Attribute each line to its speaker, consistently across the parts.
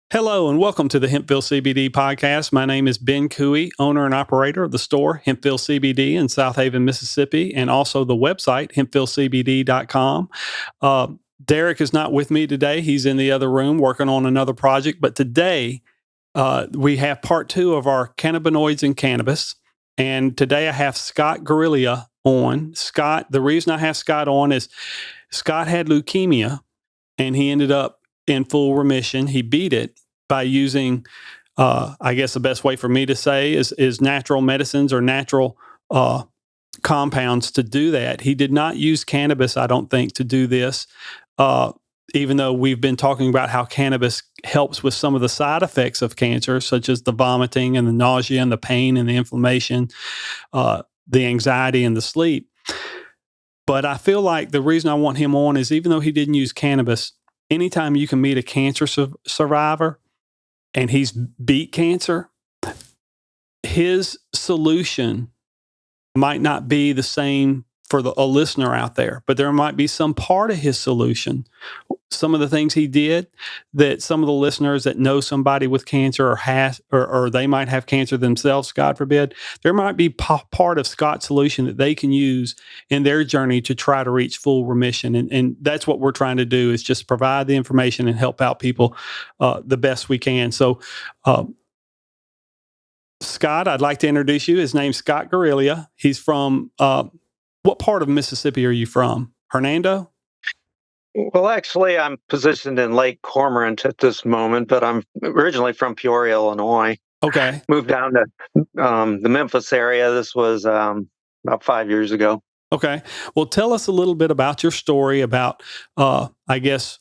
Speaker 1: Hello and welcome to the Hempville CBD podcast. My name is Ben Cooey, owner and operator of the store Hempville CBD in South Haven, Mississippi, and also the website hempvillecbd.com. Derek is not with me today. He's in the other room working on another project. But today we have part two of our cannabinoids and cannabis. And today I have Scott Guariglia on. Scott, the reason I have Scott on is Scott had leukemia and he ended up in full remission. He beat it by using, I guess the best way for me to say is natural medicines or natural compounds to do that. He did not use cannabis, I don't think, to do this, even though we've been talking about how cannabis helps with some of the side effects of cancer, such as the vomiting and the nausea and the pain and the inflammation, the anxiety and the sleep. But I feel like the reason I want him on is even though he didn't use cannabis, anytime you can meet a cancer survivor and he's beat cancer, his solution might not be the same for a listener out there, but there might be some part of his solution. Some of the things he did that some of the listeners that know somebody with cancer or they might have cancer themselves, God forbid, there might be part of Scott's solution that they can use in their journey to try to reach full remission. And that's what we're trying to do, is just provide the information and help out people the best we can. So, Scott, I'd like to introduce you. His name's Scott Guariglia. He's from, what part of Mississippi are you from? Hernando?
Speaker 2: Well, actually, I'm positioned in Lake Cormorant at this moment, but I'm originally from Peoria, Illinois.
Speaker 1: Okay.
Speaker 2: Moved down to the Memphis area. This was about 5 years ago.
Speaker 1: Okay. Well, tell us a little bit about your story about, I guess,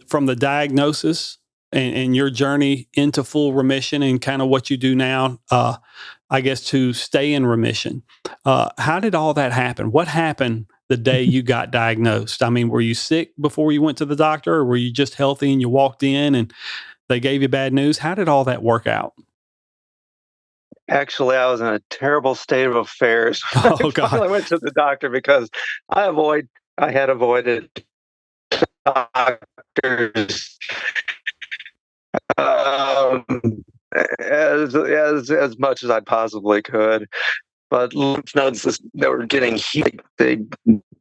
Speaker 1: from the diagnosis and your journey into full remission and kind of what you do now, I guess, to stay in remission. How did all that happen? What happened the day you got diagnosed? I mean, were you sick before you went to the doctor, or were you just healthy and you walked in and they gave you bad news? How did all that work out?
Speaker 2: Actually, I was in a terrible state of affairs.
Speaker 1: Oh, God.
Speaker 2: I went to the doctor because I had avoided doctors as much as I possibly could. But lymph nodes that were getting heated, they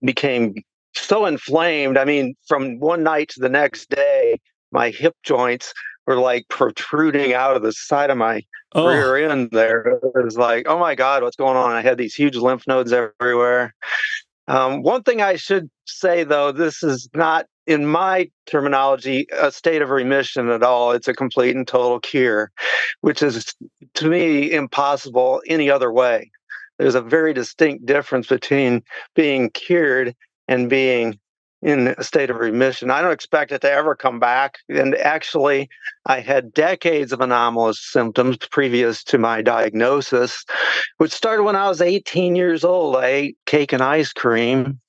Speaker 2: became so inflamed. I mean, from one night to the next day, my hip joints were like protruding out of the side of my rear end there. It was like, oh my God, what's going on? I had these huge lymph nodes everywhere. One thing I should say, though, this is not, in my terminology, a state of remission at all. It's a complete and total cure, which is, to me, impossible any other way. There's a very distinct difference between being cured and being in a state of remission. I don't expect it to ever come back. And actually, I had decades of anomalous symptoms previous to my diagnosis, which started when I was 18 years old. I ate cake and ice cream,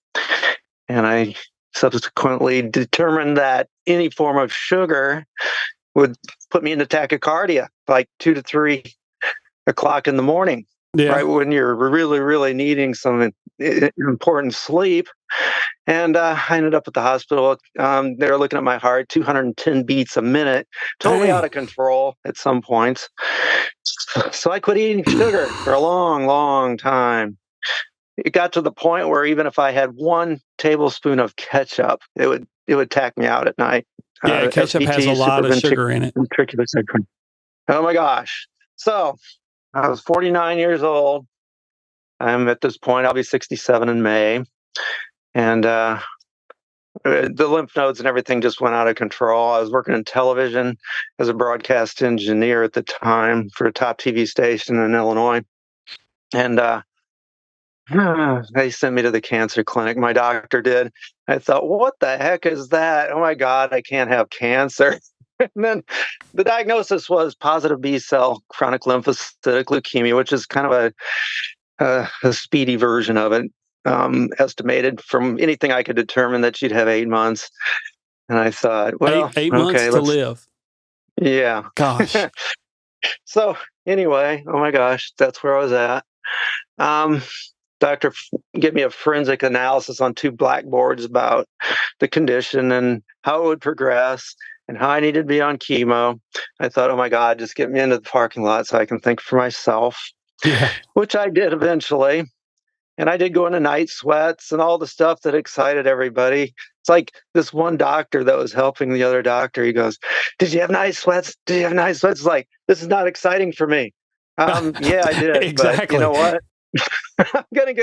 Speaker 2: and I subsequently determined that any form of sugar would put me into tachycardia, like 2 to 3 o'clock in the morning. Yeah. Right when you're really, really needing some important sleep. And I ended up at the hospital. They were looking at my heart, 210 beats a minute, totally out of control at some points. So I quit eating sugar for a long, long time. It got to the point where even if I had 1 tablespoon of ketchup, it would tack me out at night.
Speaker 1: Yeah, ketchup has a lot of sugar in it.
Speaker 2: Oh my gosh. So I was 49 years old. I'm at this point, I'll be 67 in May. And the lymph nodes and everything just went out of control. I was working in television as a broadcast engineer at the time for a top TV station in Illinois. And they sent me to the cancer clinic. My doctor did. I thought, what the heck is that? Oh my God, I can't have cancer. And then the diagnosis was positive B-cell chronic lymphocytic leukemia, which is kind of a speedy version of it, estimated from anything I could determine that she'd have 8 months. And I thought, well,
Speaker 1: eight months to live.
Speaker 2: Yeah.
Speaker 1: Gosh.
Speaker 2: So anyway, oh my gosh, that's where I was at. Doctor gave me a forensic analysis on 2 blackboards about the condition and how it would progress. and how I needed to be on chemo. I thought, oh my God, just get me into the parking lot so I can think for myself,
Speaker 1: Yeah.
Speaker 2: which I did eventually. And I did go into night sweats and all the stuff that excited everybody. It's like this one doctor that was helping the other doctor. He goes, "Did you have night sweats? Did you have night sweats?" It's like, this is not exciting for me. Yeah, I did, but you
Speaker 1: Exactly.
Speaker 2: know what? I'm gonna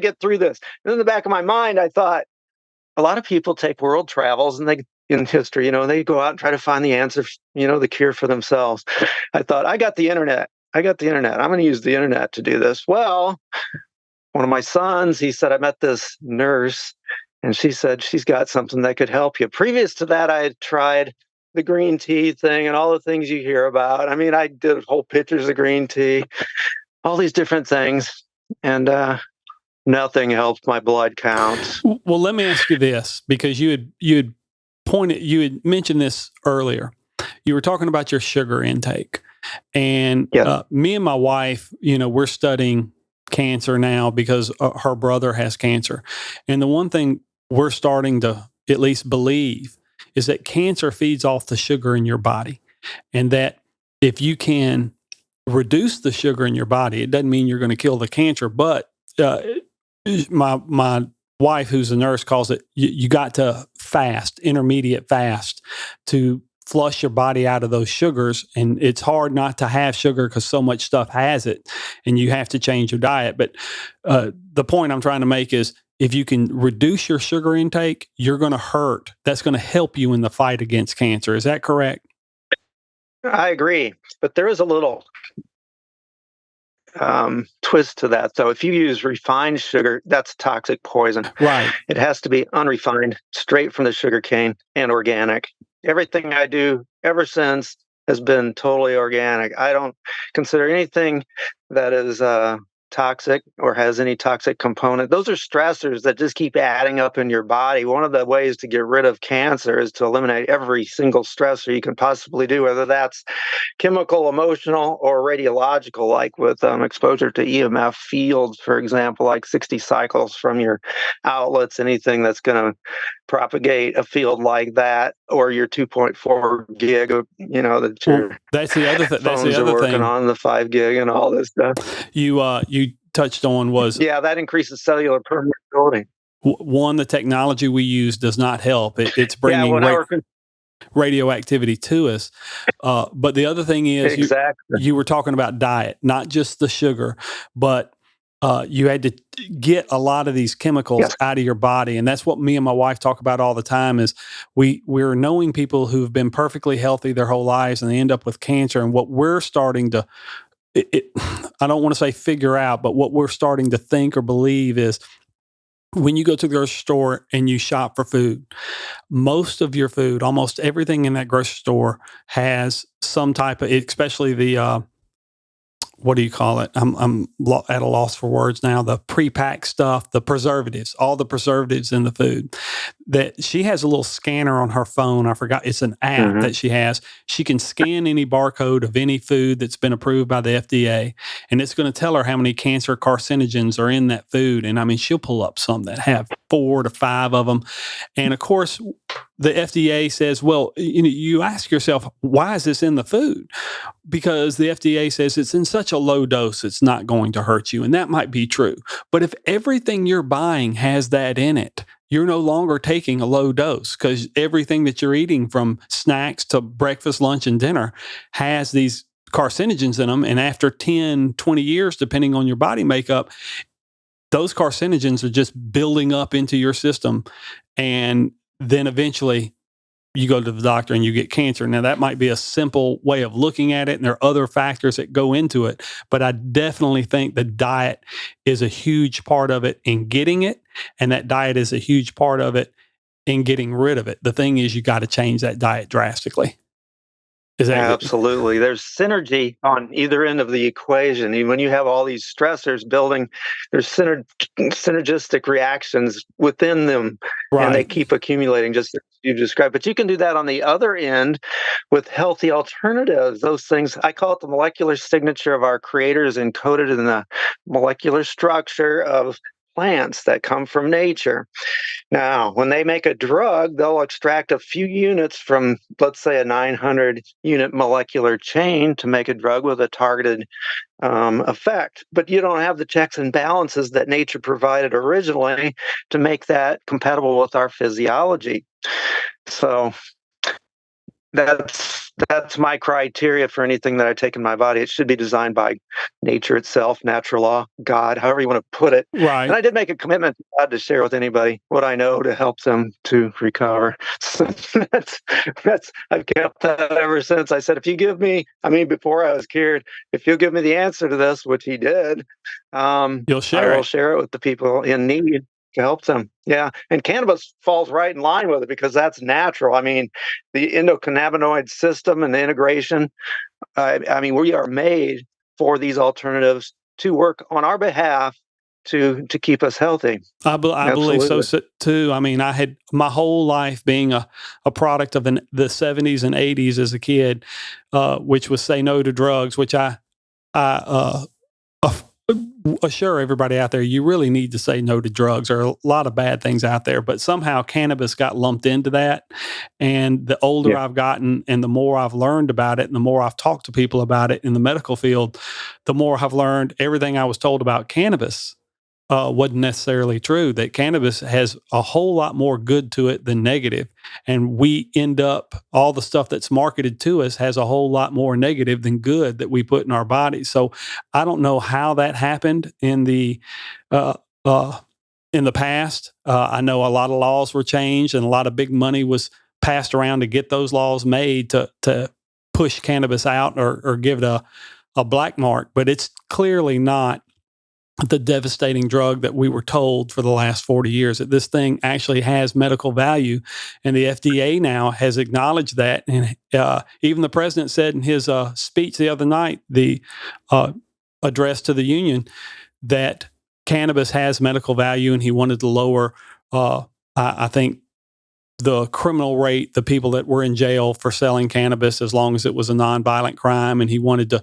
Speaker 2: get through this. And in the back of my mind, I thought a lot of people take world travels and they in history, they go out and try to find the answer, the cure for themselves. I thought, I got the internet. I got the internet. I'm going to use the internet to do this. Well, one of my sons, he said, I met this nurse and she said she's got something that could help you. Previous to that, I had tried the green tea thing and all the things you hear about. I mean, I did whole pitchers of green tea, all these different things, and nothing helped my blood count.
Speaker 1: Well, let me ask you this, because you had mentioned this earlier. You were talking about your sugar intake, and
Speaker 2: Yes.
Speaker 1: me and my wife, we're studying cancer now because her brother has cancer, and the one thing we're starting to at least believe is that cancer feeds off the sugar in your body, and that if you can reduce the sugar in your body, it doesn't mean you're going to kill the cancer, but my wife, who's a nurse, calls it you got to fast, intermediate fast, to flush your body out of those sugars. And it's hard not to have sugar because so much stuff has it, and you have to change your diet. But the point I'm trying to make is, if you can reduce your sugar intake, you're going to hurt. That's going to help you in the fight against cancer. Is that correct?
Speaker 2: I agree, but there is a little twist to that. So if you use refined sugar, that's toxic poison.
Speaker 1: Right.
Speaker 2: It has to be unrefined, straight from the sugar cane, and organic. Everything I do ever since has been totally organic. I don't consider anything that is toxic or has any toxic component. Those are stressors that just keep adding up in your body. One of the ways to get rid of cancer is to eliminate every single stressor you can possibly do, whether that's chemical, emotional, or radiological, like with exposure to EMF fields, for example, like 60 cycles from your outlets, anything that's going to propagate a field like that, or your 2.4 gig of, that your
Speaker 1: That's the other
Speaker 2: phones are working on, the 5 gig and all this stuff.
Speaker 1: You touched on was,
Speaker 2: yeah, that increases cellular permeability.
Speaker 1: One, the technology we use does not help. It's bringing radioactivity to us. But the other thing is,
Speaker 2: exactly.
Speaker 1: you were talking about diet, not just the sugar, but you had to get a lot of these chemicals out of your body. And that's what me and my wife talk about all the time, is we're knowing people who've been perfectly healthy their whole lives and they end up with cancer. And what we're starting to, I don't want to say figure out, but what we're starting to think or believe is, when you go to the grocery store and you shop for food, most of your food, almost everything in that grocery store, has some type of, especially the what do you call it? I'm at a loss for words now. The pre-packed stuff, the preservatives, all the preservatives in the food. That she has a little scanner on her phone. I forgot. It's an app that she has. She can scan any barcode of any food that's been approved by the FDA, and it's going to tell her how many cancer carcinogens are in that food. And I mean, she'll pull up some that have 4 to 5 of them. And of course, the FDA says, well, you ask yourself, why is this in the food? Because the FDA says it's in such a low dose, it's not going to hurt you. And that might be true. But if everything you're buying has that in it, you're no longer taking a low dose, because everything that you're eating, from snacks to breakfast, lunch, and dinner, has these carcinogens in them. And after 10, 20 years, depending on your body makeup, those carcinogens are just building up into your system. And then eventually you go to the doctor and you get cancer. Now, that might be a simple way of looking at it, and there are other factors that go into it. But I definitely think the diet is a huge part of it in getting it, and that diet is a huge part of it in getting rid of it. The thing is, you got to change that diet drastically. Is that
Speaker 2: absolutely? There's synergy on either end of the equation. And when you have all these stressors building, there's synergistic reactions within them, and they keep accumulating, just as you described. But you can do that on the other end with healthy alternatives. Those things, I call it the molecular signature of our creators, encoded in the molecular structure of plants that come from nature. Now, when they make a drug, they'll extract a few units from, let's say, a 900 unit molecular chain to make a drug with a targeted effect. But you don't have the checks and balances that nature provided originally to make that compatible with our physiology. So that's my criteria for anything that I take in my body. It should be designed by nature itself, natural law, God, however you want to put it.
Speaker 1: Right.
Speaker 2: And I did make a commitment to God to share with anybody what I know to help them to recover. So that's I've kept that ever since. I said, if you give me, before I was cured, if you'll give me the answer to this, which he did,
Speaker 1: You'll share
Speaker 2: I will
Speaker 1: it.
Speaker 2: share it with the people in need to help them. Yeah. And cannabis falls right in line with it because that's natural. The endocannabinoid system and the integration, we are made for these alternatives to work on our behalf to keep us healthy.
Speaker 1: I believe so too. I had my whole life being a product of the 70s and 80s as a kid, which was say no to drugs, which I assure everybody out there, you really need to say no to drugs. There are a lot of bad things out there, but somehow cannabis got lumped into that. And the older I've gotten and the more I've learned about it and the more I've talked to people about it in the medical field, the more I've learned everything I was told about cannabis wasn't necessarily true, that cannabis has a whole lot more good to it than negative. And we end up, all the stuff that's marketed to us has a whole lot more negative than good that we put in our bodies. So I don't know how that happened in the past. I know a lot of laws were changed and a lot of big money was passed around to get those laws made to push cannabis out or give it a black mark, but it's clearly not the devastating drug that we were told for the last 40 years, that this thing actually has medical value. And the FDA now has acknowledged that. And even the president said in his speech the other night, the address to the union, that cannabis has medical value and he wanted to lower, I think, the criminal rate, the people that were in jail for selling cannabis, as long as it was a nonviolent crime. And he wanted to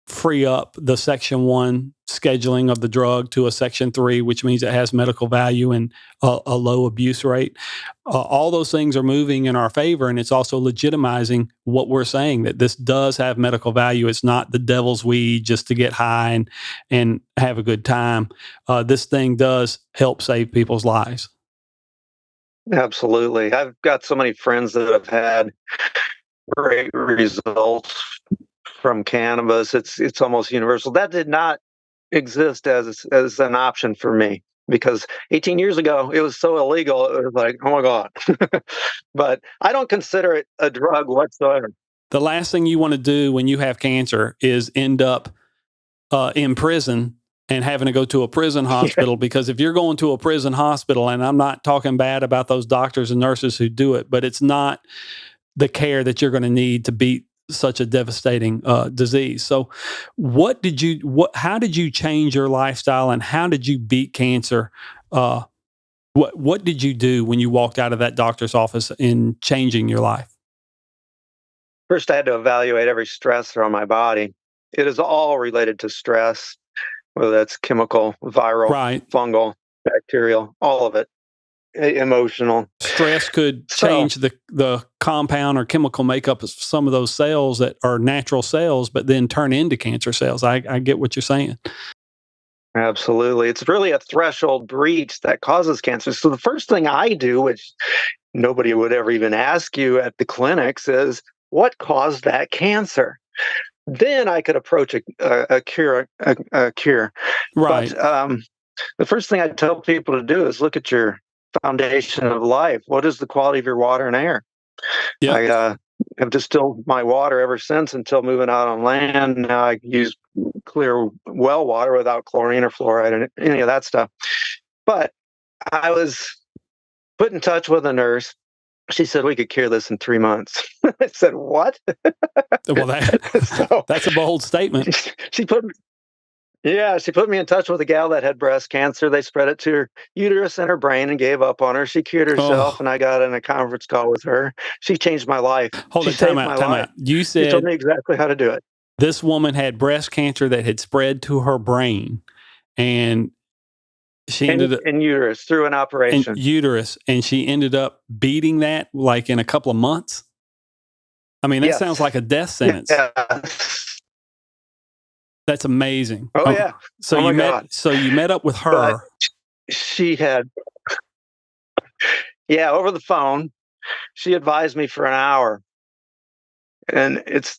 Speaker 1: free up the Section 1 scheduling of the drug to a Section 3, which means it has medical value and a low abuse rate. All those things are moving in our favor, and it's also legitimizing what we're saying, that this does have medical value. It's not the devil's weed just to get high and have a good time. This thing does help save people's lives.
Speaker 2: Absolutely. I've got so many friends that have had great results from cannabis. It's almost universal. That did not exist as an option for me, because 18 years ago it was so illegal. It was like, oh my God. But I don't consider it a drug whatsoever.
Speaker 1: The last thing you want to do when you have cancer is end up in prison and having to go to a prison hospital, because if you're going to a prison hospital, and I'm not talking bad about those doctors and nurses who do it, but it's not the care that you're going to need to beat such a devastating disease. So how did you change your lifestyle and how did you beat cancer? What did you do when you walked out of that doctor's office in changing your life?
Speaker 2: First, I had to evaluate every stressor on my body. It is all related to stress, whether that's chemical, viral, fungal, bacterial, all of it. Emotional.
Speaker 1: Stress could change the compound or chemical makeup of some of those cells that are natural cells, but then turn into cancer cells. I get what you're saying.
Speaker 2: Absolutely. It's really a threshold breach that causes cancer. So the first thing I do, which nobody would ever even ask you at the clinics, is what caused that cancer? Then I could approach a cure.
Speaker 1: Right.
Speaker 2: But the first thing I tell people to do is look at your foundation of life. What is the quality of your water and air? Yep. I have distilled my water ever since until moving out on land. Now I use clear well water without chlorine or fluoride and any of that stuff. But I was put in touch with a nurse. She said we could cure this in 3 months. I said, what?
Speaker 1: Well, that's a bold statement.
Speaker 2: She put me in touch with a gal that had breast cancer. They spread it to her uterus and her brain and gave up on her. She cured herself, and I got in a conference call with her. She changed my life.
Speaker 1: Hold it, time out. You said
Speaker 2: she told me exactly how to do it.
Speaker 1: This woman had breast cancer that had spread to her brain, and She ended up
Speaker 2: in uterus through an
Speaker 1: in
Speaker 2: operation.
Speaker 1: uterus, and she ended up beating that like in a couple of months. I mean, that sounds like a death sentence.
Speaker 2: Yeah.
Speaker 1: That's amazing.
Speaker 2: Oh yeah.
Speaker 1: So
Speaker 2: oh my
Speaker 1: you met.
Speaker 2: God.
Speaker 1: So you met up with her.
Speaker 2: But she had, over the phone. She advised me for an hour, and it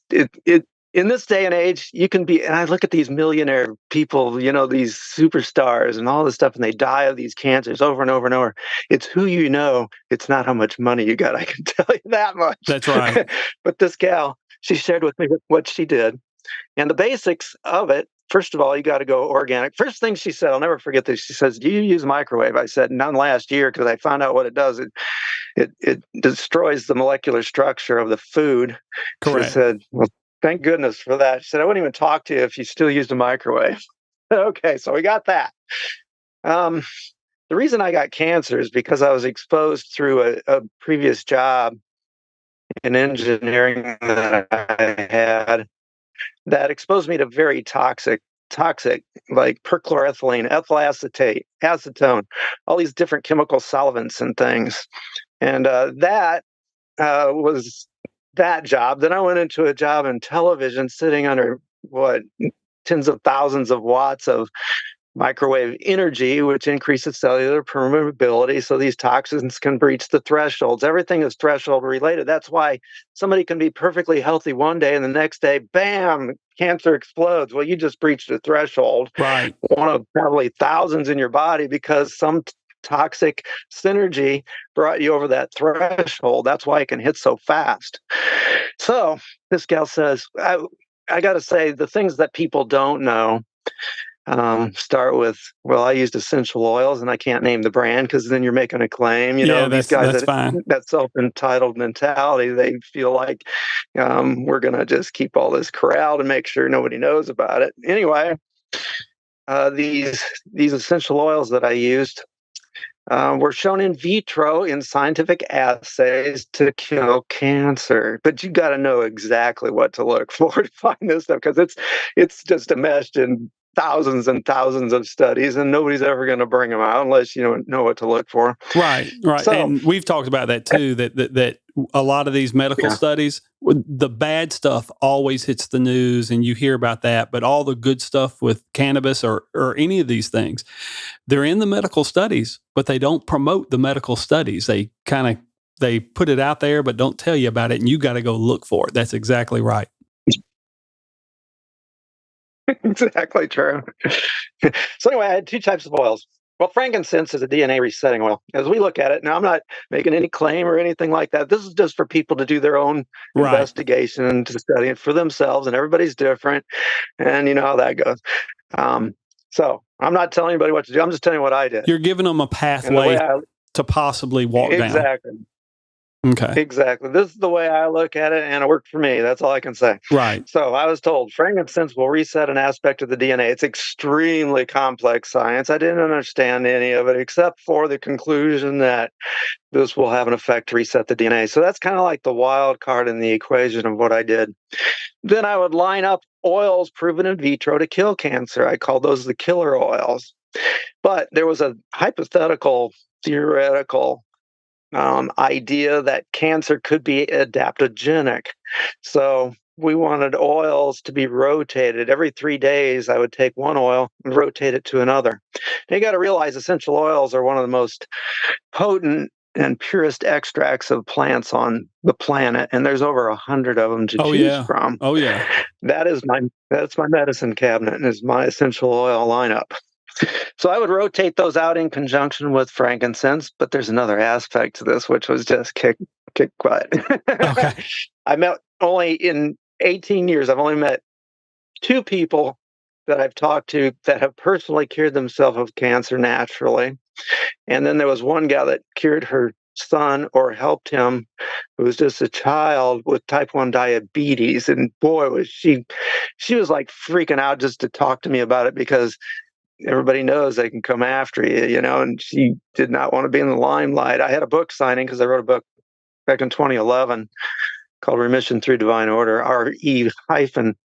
Speaker 2: in this day and age, you can be. And I look at these millionaire people, these superstars and all this stuff, and they die of these cancers over and over and over. It's who you know. It's not how much money you got. I can tell you that much.
Speaker 1: That's right.
Speaker 2: But this gal, she shared with me what she did. And the basics of it, first of all, you got to go organic. First thing she said, I'll never forget this. She says, "Do you use microwave?" I said, "None last year," because I found out what it does. It destroys the molecular structure of the food.
Speaker 1: Correct.
Speaker 2: She said, "Well, thank goodness for that." She said, "I wouldn't even talk to you if you still used a microwave." Okay, so we got that. The reason I got cancer is because I was exposed through a previous job in engineering that I had that exposed me to very toxic like perchloroethylene, ethyl acetate, acetone, all these different chemical solvents and things. And that was that job. Then I went into a job in television sitting under tens of thousands of watts of microwave energy, which increases cellular permeability. So these toxins can breach the thresholds. Everything is threshold related. That's why somebody can be perfectly healthy one day and the next day, bam, cancer explodes. Well, you just breached a threshold.
Speaker 1: Right.
Speaker 2: One of probably thousands in your body because some toxic synergy brought you over that threshold. That's why it can hit so fast. So this gal says, I got to say, the things that people don't know start with, well, I used essential oils, and I can't name the brand because then you're making a claim. These guys
Speaker 1: that's fine.
Speaker 2: That self-entitled mentality, they feel like we're going to just keep all this corralled and make sure nobody knows about it. Anyway, these essential oils that I used were shown in vitro in scientific assays to kill cancer. But you got to know exactly what to look for to find this stuff because it's just enmeshed in thousands and thousands of studies, and nobody's ever going to bring them out unless you know what to look for.
Speaker 1: Right.
Speaker 2: So,
Speaker 1: and we've talked about that too. That a lot of these medical studies, the bad stuff always hits the news, and you hear about that. But all the good stuff with cannabis or any of these things, they're in the medical studies, but they don't promote the medical studies. They put it out there, but don't tell you about it, and you got to go look for it. That's exactly right.
Speaker 2: Exactly true. So anyway, I had two types of oils. Well, frankincense is a DNA resetting oil. As we look at it, now I'm not making any claim or anything like that. This is just for people to do their own investigation and to study it for themselves, and everybody's different, and you know how that goes. So I'm not telling anybody what to do. I'm just telling you what I did.
Speaker 1: You're giving them a pathway to possibly walk down.
Speaker 2: Exactly.
Speaker 1: Okay.
Speaker 2: Exactly. This is the way I look at it, and it worked for me. That's all I can say.
Speaker 1: Right.
Speaker 2: So I was told frankincense will reset an aspect of the DNA. It's extremely complex science. I didn't understand any of it except for the conclusion that this will have an effect to reset the DNA. So that's kind of like the wild card in the equation of what I did. Then I would line up oils proven in vitro to kill cancer. I called those the killer oils. But there was a hypothetical, theoretical idea that cancer could be adaptogenic. So we wanted oils to be rotated. Every 3 days, I would take one oil and rotate it to another. Now, you got to realize essential oils are one of the most potent and purest extracts of plants on the planet, and there's over 100 of them to choose from.
Speaker 1: Oh yeah.
Speaker 2: That's my medicine cabinet, and is my essential oil lineup. So I would rotate those out in conjunction with frankincense, but there's another aspect to this, which was just kick butt.
Speaker 1: Okay.
Speaker 2: I met only in 18 years, I've only met 2 people that I've talked to that have personally cured themselves of cancer naturally. And then there was one gal that cured her son or helped him, who was just a child with type 1 diabetes. And boy, was she was like freaking out just to talk to me about it because everybody knows they can come after you, and she did not want to be in the limelight. I had a book signing because I wrote a book back in 2011 called Remission Through Divine Order, RE-mission,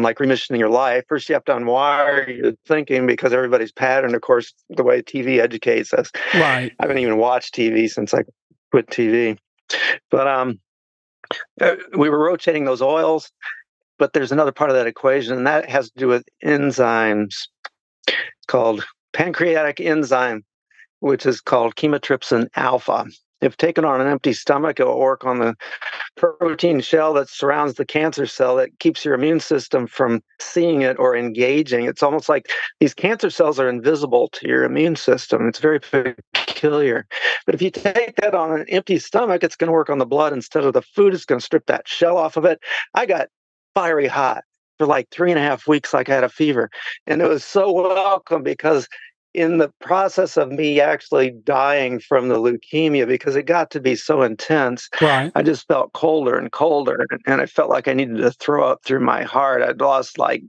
Speaker 2: like remissioning your life. First, you have to unwire your thinking because everybody's pattern, of course, the way TV educates us.
Speaker 1: Right.
Speaker 2: I haven't even watched TV since I quit TV. But we were rotating those oils, but there's another part of that equation, and that has to do with enzymes called pancreatic enzyme, which is called chymotrypsin alpha. If taken on an empty stomach, it will work on the protein shell that surrounds the cancer cell that keeps your immune system from seeing it or engaging. It's almost like these cancer cells are invisible to your immune system. It's very peculiar. But if you take that on an empty stomach, it's going to work on the blood instead of the food. It's going to strip that shell off of it. I got fiery hot for like 3.5 weeks, like I had a fever. And it was so welcome because in the process of me actually dying from the leukemia, because it got to be so intense,
Speaker 1: Right.
Speaker 2: I just felt colder and colder, and I felt like I needed to throw up through my heart. I'd lost like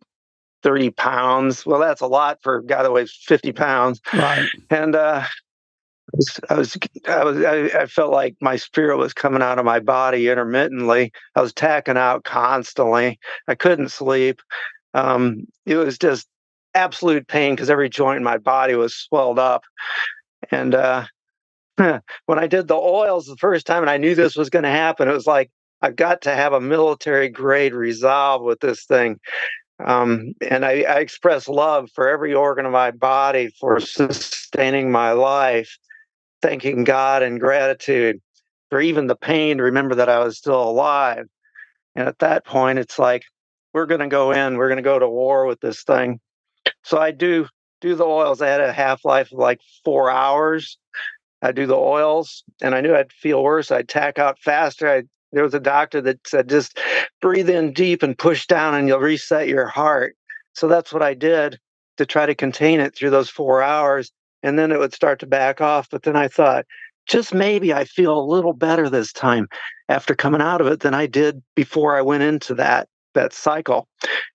Speaker 2: 30 pounds. Well, that's a lot for a guy that weighs 50 pounds.
Speaker 1: Right.
Speaker 2: And I felt like my spirit was coming out of my body intermittently. I was tacking out constantly. I couldn't sleep. It was just absolute pain because every joint in my body was swelled up. And when I did the oils the first time and I knew this was going to happen, it was like, I've got to have a military grade resolve with this thing. And I express love for every organ of my body for sustaining my life, thanking God and gratitude for even the pain to remember that I was still alive. And at that point, it's like, we're going to go to war with this thing. So I do the oils. I had a half-life of like 4 hours. I do the oils, and I knew I'd feel worse. I'd tack out faster. There was a doctor that said, just breathe in deep and push down, and you'll reset your heart. So that's what I did to try to contain it through those 4 hours, and then it would start to back off. But then I thought, just maybe I feel a little better this time after coming out of it than I did before I went into that cycle.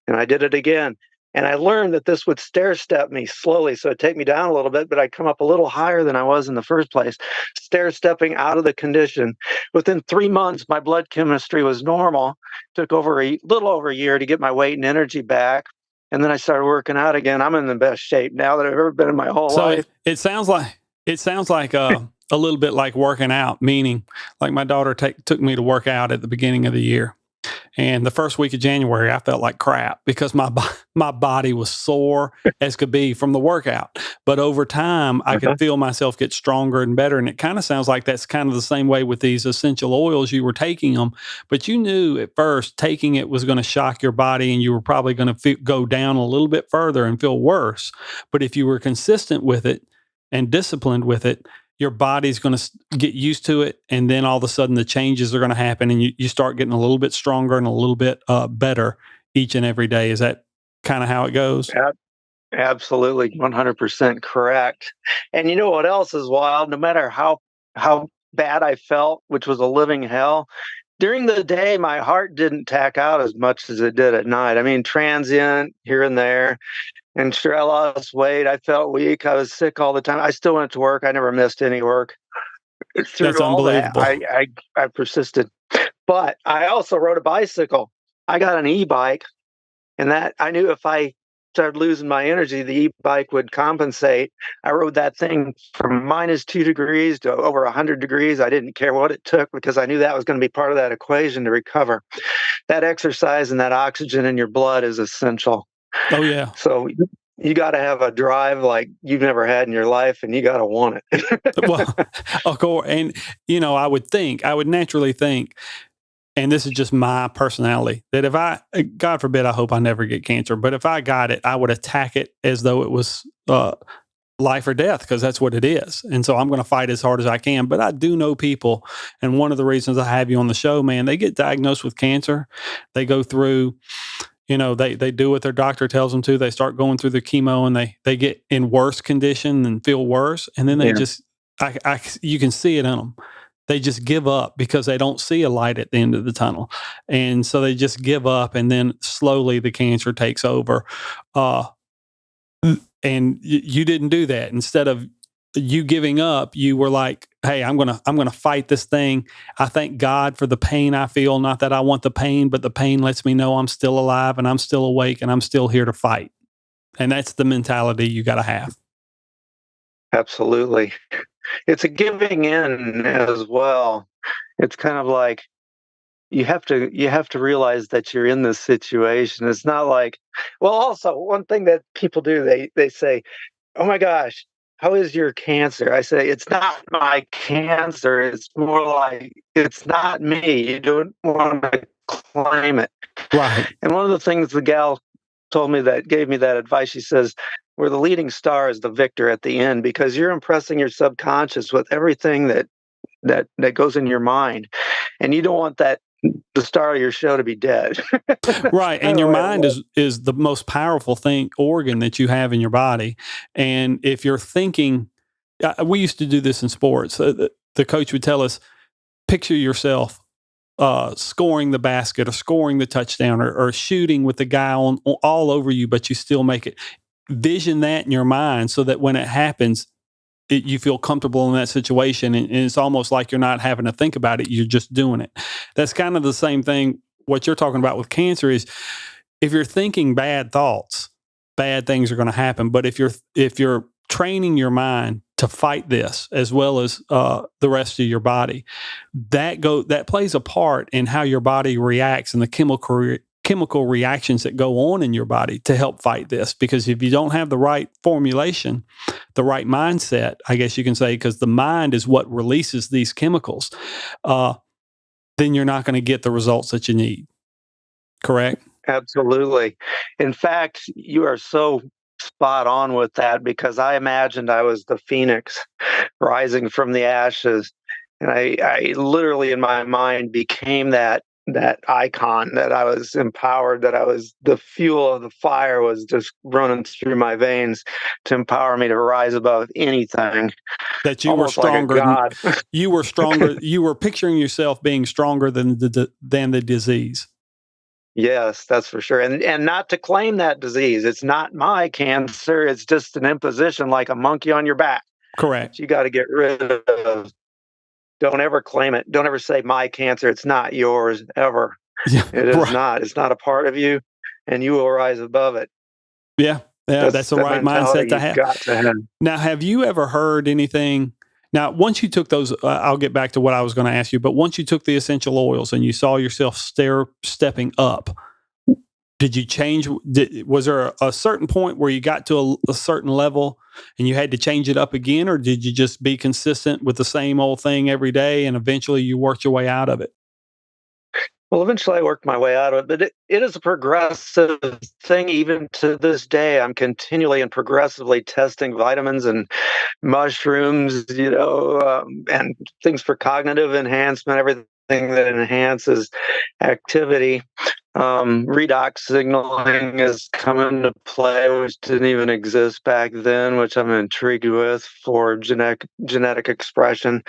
Speaker 2: And I did it again. And I learned that this would stair-step me slowly. So it'd take me down a little bit, but I'd come up a little higher than I was in the first place, stair-stepping out of the condition. Within 3 months, my blood chemistry was normal. Took little over a year to get my weight and energy back. And then I started working out again. I'm in the best shape now that I've ever been in my whole life.
Speaker 1: It sounds like a little bit like working out, meaning like my daughter took me to work out at the beginning of the year. And the first week of January, I felt like crap because my body was sore as could be from the workout. But over time, I could feel myself get stronger and better. And it kind of sounds like that's kind of the same way with these essential oils. You were taking them, but you knew at first taking it was going to shock your body and you were probably going to go down a little bit further and feel worse. But if you were consistent with it and disciplined with it, your body's going to get used to it. And then all of a sudden the changes are going to happen and you start getting a little bit stronger and a little bit better each and every day. Is that kind of how it goes?
Speaker 2: Absolutely. 100% correct. And you know what else is wild? No matter how bad I felt, which was a living hell, during the day, my heart didn't tack out as much as it did at night. I mean, transient here and there. And sure, I lost weight. I felt weak. I was sick all the time. I still went to work. I never missed any work. Through
Speaker 1: That's
Speaker 2: all
Speaker 1: unbelievable.
Speaker 2: that, I persisted. But I also rode a bicycle. I got an e-bike, and that I knew if I started losing my energy, the e-bike would compensate. I rode that thing from -2 degrees to over 100 degrees. I didn't care what it took because I knew that was going to be part of that equation to recover. That exercise and that oxygen in your blood is essential.
Speaker 1: Oh, yeah.
Speaker 2: So you got to have a drive like you've never had in your life, and you got to want it.
Speaker 1: Well, of course. And, I would naturally think, and this is just my personality, that if God forbid, I hope I never get cancer, but if I got it, I would attack it as though it was life or death, because that's what it is. And so I'm going to fight as hard as I can. But I do know people, and one of the reasons I have you on the show, man, they get diagnosed with cancer. They go through, they do what their doctor tells them to. They start going through the chemo and they get in worse condition and feel worse. And then they just, you can see it in them. They just give up because they don't see a light at the end of the tunnel. And so they just give up, and then slowly the cancer takes over. And you didn't do that. Instead of you giving up, you were like, hey, I'm gonna fight this thing. I thank God for the pain I feel. Not that I want the pain, but the pain lets me know I'm still alive and I'm still awake and I'm still here to fight. And that's the mentality you got to have.
Speaker 2: Absolutely. It's a giving in as well. It's kind of like you have to realize that you're in this situation. It's not like, well, also one thing that people do, they say, "Oh my gosh, how is your cancer?" I say, "It's not my cancer. It's more like it's not me. You don't want to claim it."
Speaker 1: Right.
Speaker 2: And one of the things the gal told me that gave me that advice, she says, "Where the leading star is the victor at the end, because you're impressing your subconscious with everything that goes in your mind, and you don't want the star of your show to be dead."
Speaker 1: Right.
Speaker 2: Kind
Speaker 1: And
Speaker 2: of
Speaker 1: your
Speaker 2: the way it
Speaker 1: mind
Speaker 2: was.
Speaker 1: is the most powerful organ that you have in your body. And if you're thinking, we used to do this in sports. The coach would tell us, picture yourself scoring the basket or scoring the touchdown or shooting with the guy on all over you, but you still make it. Vision that in your mind so that when it happens, you feel comfortable in that situation, and it's almost like you're not having to think about it. You're just doing it. That's kind of the same thing. What you're talking about with cancer is if you're thinking bad thoughts, bad things are going to happen. But if you're training your mind to fight this as well as the rest of your body, that plays a part in how your body reacts and the chemical reactions that go on in your body to help fight this. Because if you don't have the right formulation, the right mindset, I guess you can say, because the mind is what releases these chemicals, then you're not going to get the results that you need. Correct?
Speaker 2: Absolutely. In fact, you are so spot on with that, because I imagined I was the phoenix rising from the ashes. And I literally in my mind became that icon, that I was empowered, that I was the fuel of the fire was just running through my veins to empower me to rise above anything,
Speaker 1: That you were
Speaker 2: almost like a
Speaker 1: stronger than
Speaker 2: god.
Speaker 1: you were stronger. You were picturing yourself being stronger than the disease.
Speaker 2: Yes, that's for sure. And not to claim that disease. It's not my cancer. It's just an imposition like a monkey on your back.
Speaker 1: Correct.
Speaker 2: So you got to get rid of. Don't ever claim it. Don't ever say my cancer. It's not yours ever.
Speaker 1: Yeah.
Speaker 2: It is
Speaker 1: Right.
Speaker 2: not. It's not a part of you, and you will rise above it.
Speaker 1: Yeah. Yeah.
Speaker 2: That's
Speaker 1: That's the
Speaker 2: the
Speaker 1: right mindset
Speaker 2: mentality
Speaker 1: to
Speaker 2: you've
Speaker 1: have.
Speaker 2: got to have.
Speaker 1: Now, have you ever heard anything? Now, once you took those, I'll get back to what I was going to ask you. But once you took the essential oils and you saw yourself stepping up, did you change? Was there a certain point where you got to a certain level and you had to change it up again, or did you just be consistent with the same old thing every day and eventually you worked your way out of it?
Speaker 2: Well, eventually I worked my way out of it, but it is a progressive thing. Even to this day, I'm continually and progressively testing vitamins and mushrooms, and things for cognitive enhancement, everything that enhances activity. Redox signaling has come into play, which didn't even exist back then, which I'm intrigued with for genetic expression.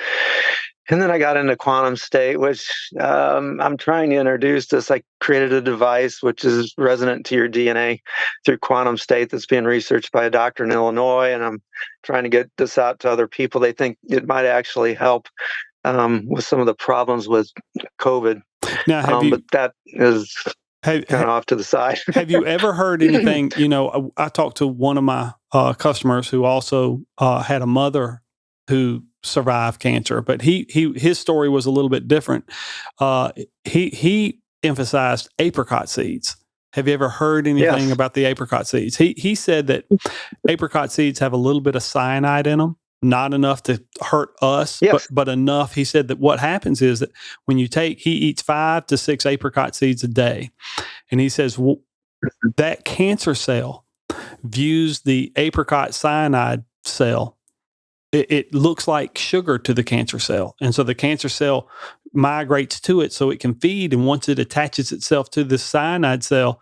Speaker 2: And then I got into quantum state, which I'm trying to introduce this. I created a device which is resonant to your DNA through quantum state that's being researched by a doctor in Illinois. And I'm trying to get this out to other people. They think it might actually help with some of the problems with COVID.
Speaker 1: Now,
Speaker 2: But that is
Speaker 1: have,
Speaker 2: kind of off to the side.
Speaker 1: have you ever heard anything? I talked to one of my customers who also had a mother who survived cancer, but his story was a little bit different. He emphasized apricot seeds. Have you ever heard anything
Speaker 2: Yes.
Speaker 1: about the apricot seeds? He said that apricot seeds have a little bit of cyanide in them, not enough to hurt us,
Speaker 2: Yes.
Speaker 1: but enough. He said that what happens is that when he eats 5 to 6 apricot seeds a day, and he says that cancer cell views the apricot cyanide cell. It looks like sugar to the cancer cell. And so the cancer cell migrates to it so it can feed. And once it attaches itself to the cyanide cell,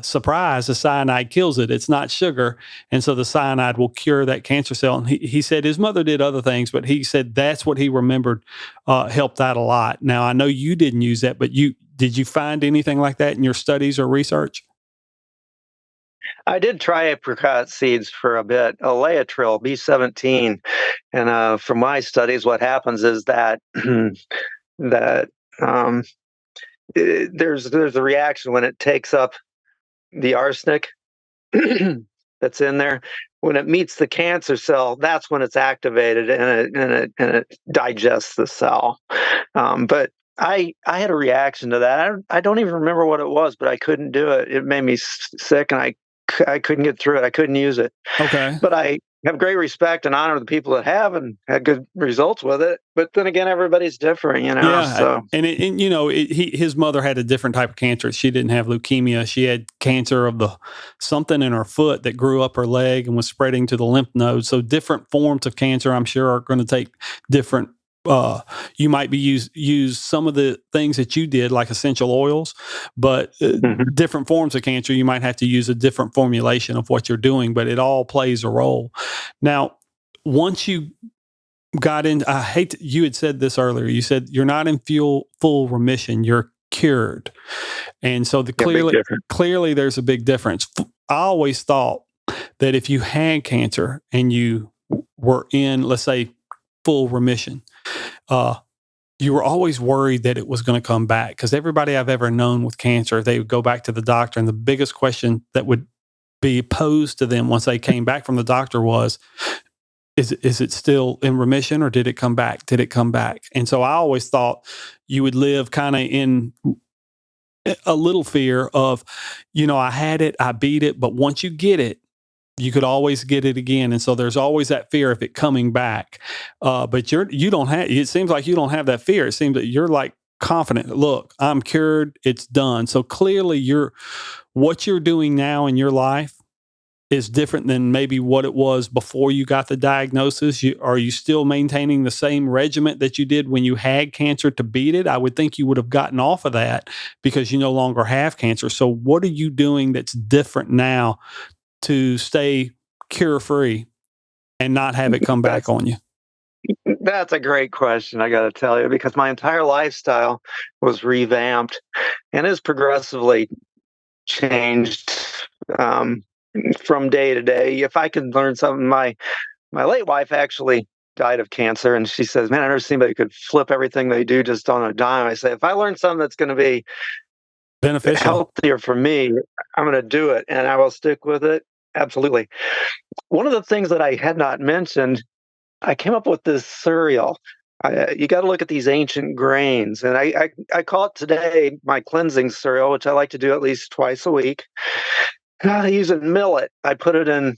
Speaker 1: surprise, the cyanide kills it. It's not sugar. And so the cyanide will cure that cancer cell. And he said his mother did other things, but he said that's what he remembered helped out a lot. Now, I know you didn't use that, but did you find anything like that in your studies or research?
Speaker 2: I did try apricot seeds for a bit, Elaetril B17, and from my studies, what happens is that that um, there's a reaction when it takes up the arsenic that's in there. When it meets the cancer cell, that's when it's activated and it digests the cell. But I had a reaction to that. I don't even remember what it was, but I couldn't do it. It made me sick, and I couldn't get through it. I couldn't use it.
Speaker 1: Okay.
Speaker 2: But I have great respect and honor the people that have and had good results with it. But then again, everybody's different, you know.
Speaker 1: Yeah,
Speaker 2: So
Speaker 1: and you know, his mother had a different type of cancer. She didn't have leukemia. She had cancer of the something in her foot that grew up her leg and was spreading to the lymph nodes. So different forms of cancer, I'm sure, are going to take different. You might be use some of the things that you did, like essential oils, but different forms of cancer, you might have to use a different formulation of what you're doing. But it all plays a role. Now, once you got in, you had said this earlier. You said you're not in full remission, you're cured. And so clearly there's a big difference. I always thought that if you had cancer and you were in, let's say, full remission, you were always worried that it was going to come back, because everybody I've ever known with cancer, they would go back to the doctor, and the biggest question that would be posed to them once they came back from the doctor was, is it still in remission, or did it come back? Did it come back? And so I always thought you would live kind of in a little fear of, I had it, I beat it, but once you get it, you could always get it again. And so there's always that fear of it coming back. But you don't have, it seems like you don't have that fear. It seems that you're like confident. Look, I'm cured. It's done. So clearly what you're doing now in your life is different than maybe what it was before you got the diagnosis. Are you still maintaining the same regimen that you did when you had cancer to beat it? I would think you would have gotten off of that because you no longer have cancer. So what are you doing that's different now to stay cure-free and not have it come back on you?
Speaker 2: That's a great question, I got to tell you, because my entire lifestyle was revamped and is progressively changed from day to day. If I could learn something, my late wife actually died of cancer, and she says, "Man, I never seen anybody who could flip everything they do just on a dime." I say, if I learn something that's going to be
Speaker 1: beneficial,
Speaker 2: healthier for me, I'm going to do it, and I will stick with it. Absolutely. One of the things that I had not mentioned, I came up with this cereal. You got to look at these ancient grains, and I call it today my cleansing cereal, which I like to do at least twice a week. I use a millet. I put it in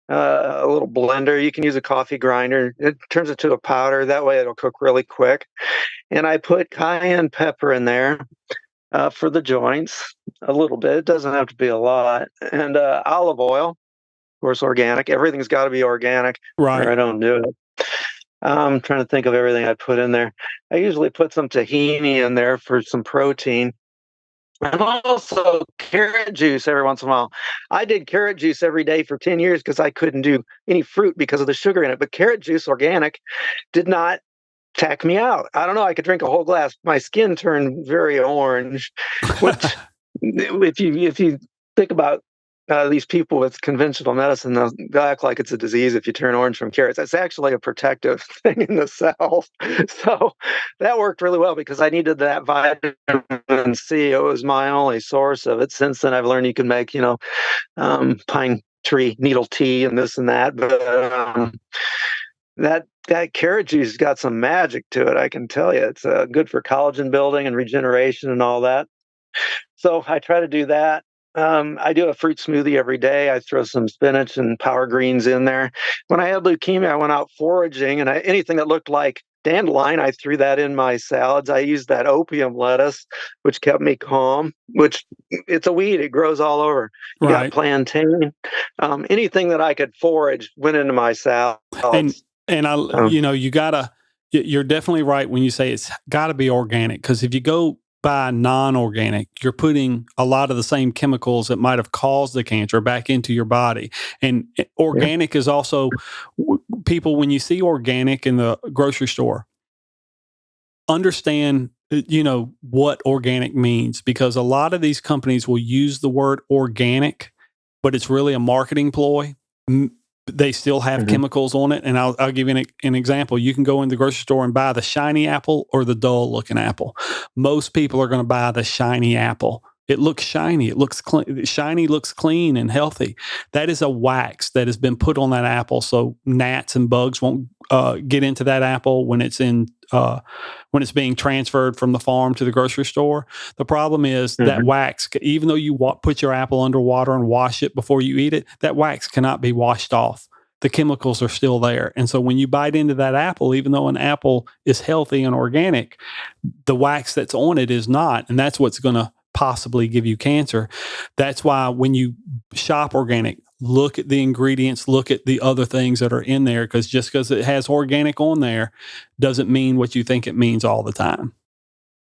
Speaker 2: a little blender. You can use a coffee grinder. It turns it to a powder. That way it'll cook really quick. And I put cayenne pepper in there for the joints, a little bit. It doesn't have to be a lot. And olive oil, of course, organic. Everything's got to be organic,
Speaker 1: right?
Speaker 2: Or I don't do it. I'm trying to think of everything I put in there. I usually put some tahini in there for some protein. And also carrot juice every once in a while. I did carrot juice every day for 10 years because I couldn't do any fruit because of the sugar in it. But carrot juice, organic, did not tack me out. I don't know. I could drink a whole glass. My skin turned very orange, which if you think about these people with conventional medicine, they'll act like it's a disease if you turn orange from carrots. That's actually a protective thing in the cells. So that worked really well because I needed that vitamin C. It was my only source of it. Since then, I've learned you can make, pine tree needle tea and this and that. But that carrot juice has got some magic to it, I can tell you. It's good for collagen building and regeneration and all that. So I try to do that. I do a fruit smoothie every day. I throw some spinach and power greens in there. When I had leukemia, I went out foraging, and anything that looked like dandelion, I threw that in my salads. I used that opium lettuce, which kept me calm, which it's a weed. It grows all over. You got plantain. Anything that I could forage went into my salads.
Speaker 1: And you're definitely right when you say it's got to be organic, because if you go buy non-organic, you're putting a lot of the same chemicals that might have caused the cancer back into your body. And organic is also, people, when you see organic in the grocery store, understand what organic means, because a lot of these companies will use the word organic but it's really a marketing ploy. They still have chemicals on it. And I'll give you an example. You can go in the grocery store and buy the shiny apple or the dull looking apple. Most people are going to buy the shiny apple. It looks shiny. It looks clean. Shiny looks clean and healthy. That is a wax that has been put on that apple, so gnats and bugs won't get into that apple when it's being transferred from the farm to the grocery store. The problem is that wax, even though you put your apple under water and wash it before you eat it, that wax cannot be washed off. The chemicals are still there. And so when you bite into that apple, even though an apple is healthy and organic, the wax that's on it is not. And that's what's going to possibly give you cancer. That's why when you shop organic, look at the ingredients, look at the other things that are in there, because just because it has organic on there doesn't mean what you think it means all the time.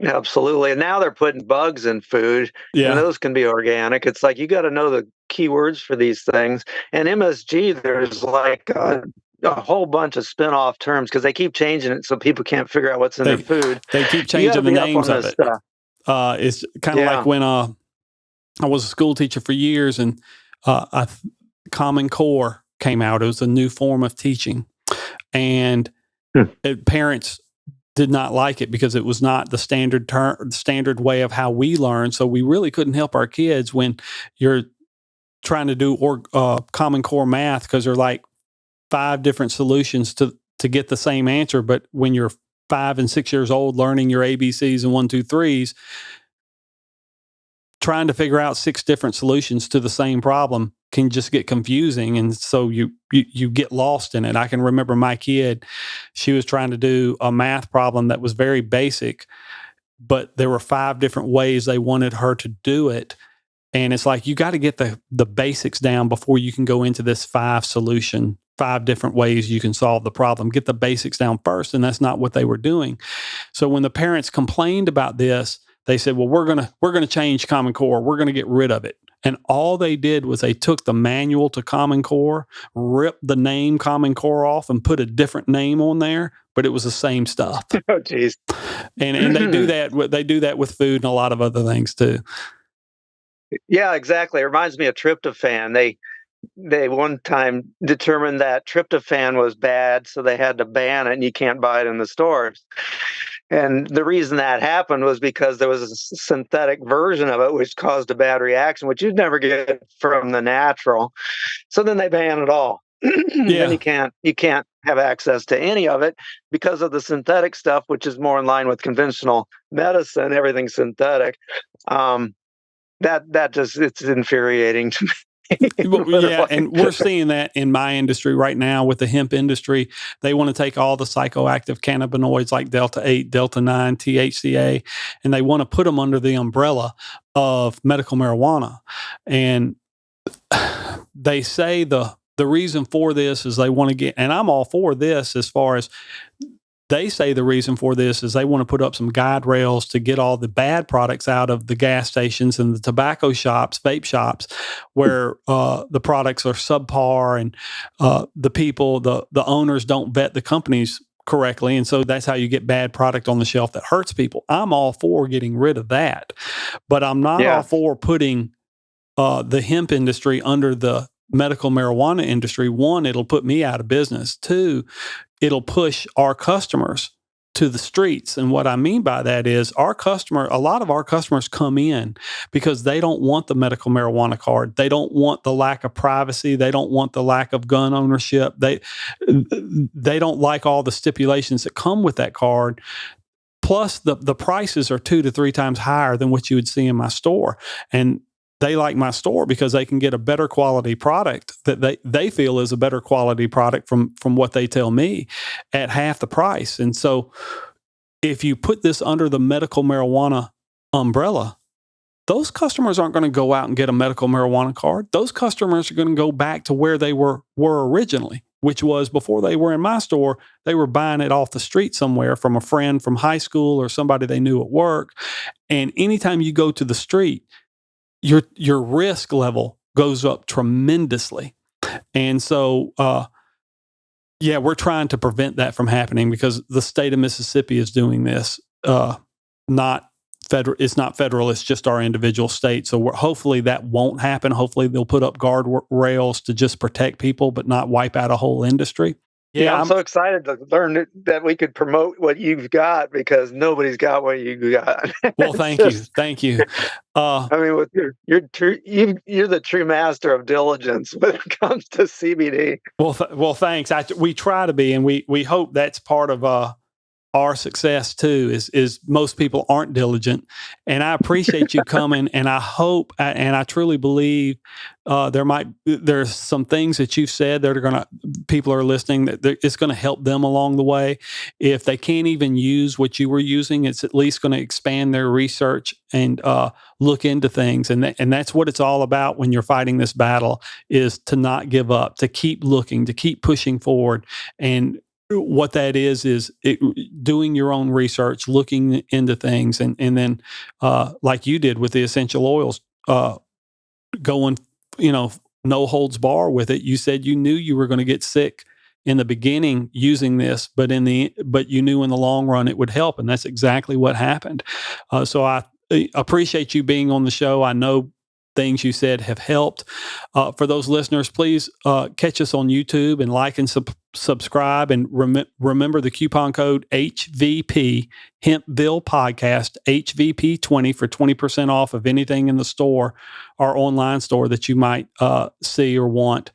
Speaker 2: Absolutely. And now they're putting bugs in food, and those can be organic. It's like you got to know the keywords for these things. And MSG, there's like a whole bunch of spin-off terms because they keep changing it so people can't figure out what's in their food.
Speaker 1: They keep changing the names of it. It's kind of like when I was a school teacher for years, and Common Core came out. It was a new form of teaching, and parents did not like it because it was not the standard way of how we learn. So we really couldn't help our kids when you're trying to do Common Core math, because there are like 5 different solutions to get the same answer. But when you're 5 and 6 years old, learning your ABCs and 1, 2, 3s, trying to figure out 6 different solutions to the same problem can just get confusing. And so you get lost in it. I can remember my kid, she was trying to do a math problem that was very basic, but there were 5 different ways they wanted her to do it. And it's like, you got to get the basics down before you can go into this 5 different ways you can solve the problem. Get the basics down first. And that's not what they were doing. So when the parents complained about this, they said, well, we're going to change Common Core. We're going to get rid of it. And all they did was they took the manual to Common Core, ripped the name Common Core off, and put a different name on there, but it was the same stuff.
Speaker 2: Oh, geez.
Speaker 1: And they do that. They do that with food and a lot of other things too.
Speaker 2: Yeah, exactly. It reminds me of tryptophan. They one time determined that tryptophan was bad, so they had to ban it, and you can't buy it in the stores. And the reason that happened was because there was a synthetic version of it which caused a bad reaction, which you'd never get from the natural. So then they ban it all. Then you can't have access to any of it because of the synthetic stuff, which is more in line with conventional medicine. Everything's synthetic. That just, it's infuriating to me.
Speaker 1: Yeah, and we're seeing that in my industry right now with the hemp industry. They want to take all the psychoactive cannabinoids like Delta-8, Delta-9, THCA, and they want to put them under the umbrella of medical marijuana. And they say the reason for this is they want to get, and I'm all for this as far as, they say the reason for this is they want to put up some guide rails to get all the bad products out of the gas stations and the tobacco shops, vape shops, where the products are subpar and the people, the owners don't vet the companies correctly. And so that's how you get bad product on the shelf that hurts people. I'm all for getting rid of that, but I'm not all for putting the hemp industry under the medical marijuana industry. 1, it'll put me out of business. 2, it'll push our customers to the streets. And what I mean by that is a lot of our customers come in because they don't want the medical marijuana card. They don't want the lack of privacy. They don't want the lack of gun ownership. They don't like all the stipulations that come with that card. Plus the prices are 2 to 3 times higher than what you would see in my store. And they like my store because they can get a better quality product that they feel is a better quality product from what they tell me at half the price. And so if you put this under the medical marijuana umbrella, those customers aren't going to go out and get a medical marijuana card. Those customers are going to go back to where they were originally, which was before they were in my store, they were buying it off the street somewhere from a friend from high school or somebody they knew at work. And anytime you go to the street, your risk level goes up tremendously. And so, we're trying to prevent that from happening because the state of Mississippi is doing this, not it's not federal, it's just our individual states. So hopefully that won't happen. Hopefully they'll put up guardrails to just protect people, but not wipe out a whole industry.
Speaker 2: Yeah, I'm so excited to learn that we could promote what you've got, because nobody's got what you got.
Speaker 1: Well, thank you.
Speaker 2: I mean, you're the true master of diligence when it comes to CBD.
Speaker 1: Well, thanks. We try to be, and we hope that's part of our success too. Is most people aren't diligent, and I appreciate you coming. And I hope, and I truly believe, there's some things that you've said that people are listening, that it's going to help them along the way. If they can't even use what you were using, it's at least going to expand their research and look into things. And that's what it's all about when you're fighting this battle, is to not give up, to keep looking, to keep pushing forward. And what that is doing your own research, looking into things, and then like you did with the essential oils, going, no holds bar with it. You said you knew you were going to get sick in the beginning using this, but you knew in the long run it would help, and that's exactly what happened. So I appreciate you being on the show. I know things you said have helped. For those listeners, please catch us on YouTube and like and subscribe. And remember the coupon code HVP, Hempville Podcast, HVP20 for 20% off of anything in the store, our online store that you might see or want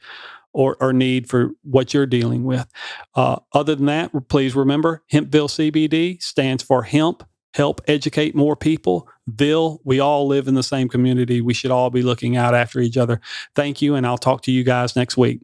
Speaker 1: or need for what you're dealing with. Other than that, please remember Hempville CBD stands for hemp. Help educate more people. We all live in the same community. We should all be looking out after each other. Thank you, and I'll talk to you guys next week.